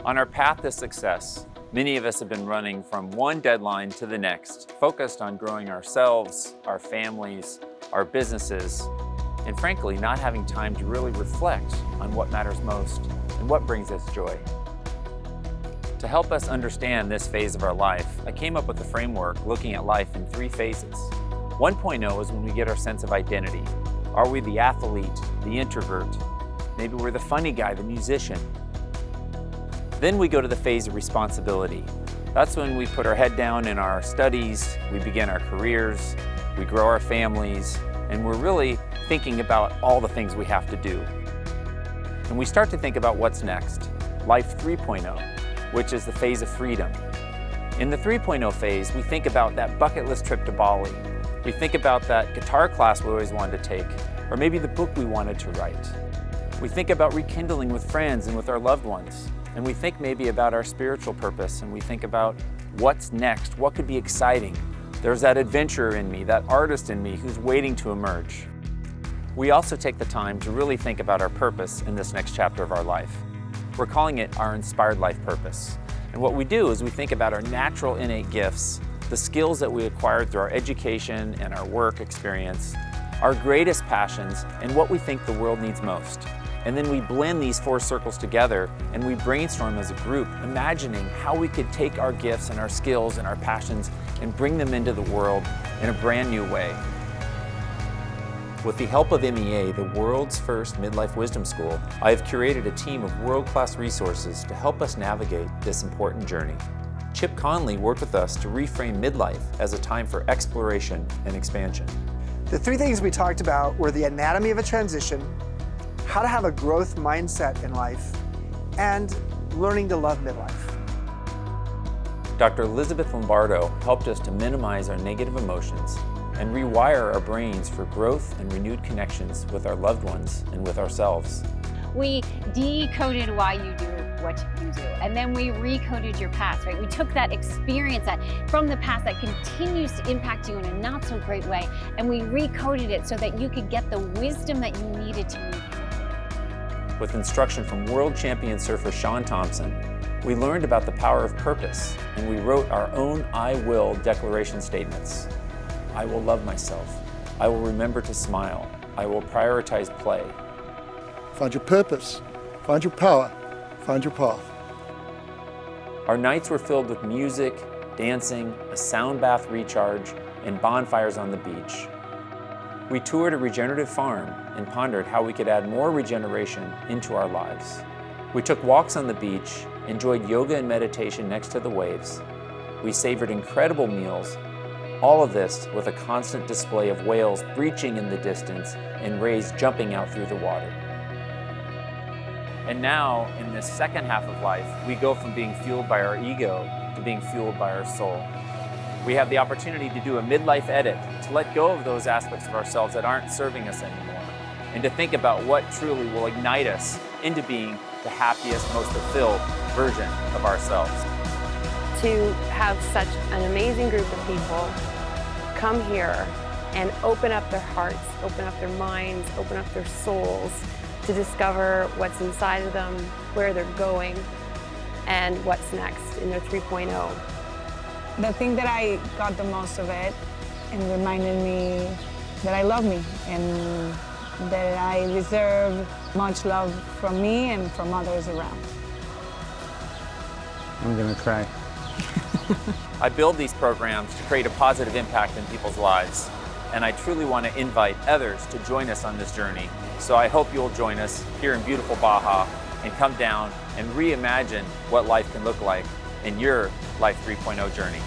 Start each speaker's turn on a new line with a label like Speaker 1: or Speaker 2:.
Speaker 1: On our path to success, many of us have been running from one deadline to the next, focused on growing ourselves, our families, our businesses, and frankly, not having time to really reflect on what matters most and what brings us joy. To help us understand this phase of our life, I came up with a framework looking at life in 3 phases. 1.0 is when we get our sense of identity. Are we the athlete, the introvert? Maybe we're the funny guy, the musician. Then we go to the phase of responsibility. That's when we put our head down in our studies, we begin our careers, we grow our families, and we're really thinking about all the things we have to do. And we start to think about what's next, life 3.0, which is the phase of freedom. In the 3.0 phase, we think about that bucket list trip to Bali. We think about that guitar class we always wanted to take, or maybe the book we wanted to write. We think about rekindling with friends and with our loved ones. And we think maybe about our spiritual purpose, and we think about what's next, what could be exciting. There's that adventurer in me, that artist in me who's waiting to emerge. We also take the time to really think about our purpose in this next chapter of our life. We're calling it our inspired life purpose. And what we do is we think about our natural innate gifts, the skills that we acquired through our education and our work experience, our greatest passions, and what we think the world needs most. And then we blend these 4 circles together and we brainstorm as a group, imagining how we could take our gifts and our skills and our passions and bring them into the world in a brand new way. With the help of MEA, the world's first midlife wisdom school, I have curated a team of world-class resources to help us navigate this important journey. Chip Conley worked with us to reframe midlife as a time for exploration and expansion.
Speaker 2: The 3 things we talked about were the anatomy of a transition, how to have a growth mindset in life, and learning to love midlife.
Speaker 1: Dr. Elizabeth Lombardo helped us to minimize our negative emotions and rewire our brains for growth and renewed connections with our loved ones and with ourselves.
Speaker 3: We decoded why you do what you do, and then we recoded your past, right? We took that experience from the past that continues to impact you in a not so great way, and we recoded it so that you could get the wisdom that you needed to move forward.
Speaker 1: With instruction from world champion surfer Shaun Tomson, we learned about the power of purpose, and we wrote our own I will declaration statements. I will love myself. I will remember to smile. I will prioritize play.
Speaker 4: Find your purpose, find your power, find your path.
Speaker 1: Our nights were filled with music, dancing, a sound bath recharge, and bonfires on the beach. We toured a regenerative farm and pondered how we could add more regeneration into our lives. We took walks on the beach, enjoyed yoga and meditation next to the waves. We savored incredible meals, all of this with a constant display of whales breaching in the distance and rays jumping out through the water. And now, in this second half of life, we go from being fueled by our ego to being fueled by our soul. We have the opportunity to do a midlife edit, to let go of those aspects of ourselves that aren't serving us anymore, and to think about what truly will ignite us into being the happiest, most fulfilled version of ourselves.
Speaker 5: To have such an amazing group of people come here and open up their hearts, open up their minds, open up their souls to discover what's inside of them, where they're going, and what's next in their 3.0.
Speaker 6: The thing that I got the most of it and reminded me that I love me and that I deserve much love from me and from others around.
Speaker 7: I'm gonna cry.
Speaker 1: I build these programs to create a positive impact in people's lives, and I truly want to invite others to join us on this journey. So I hope you'll join us here in beautiful Baja and come down and reimagine what life can look like in your Life 3.0 journey.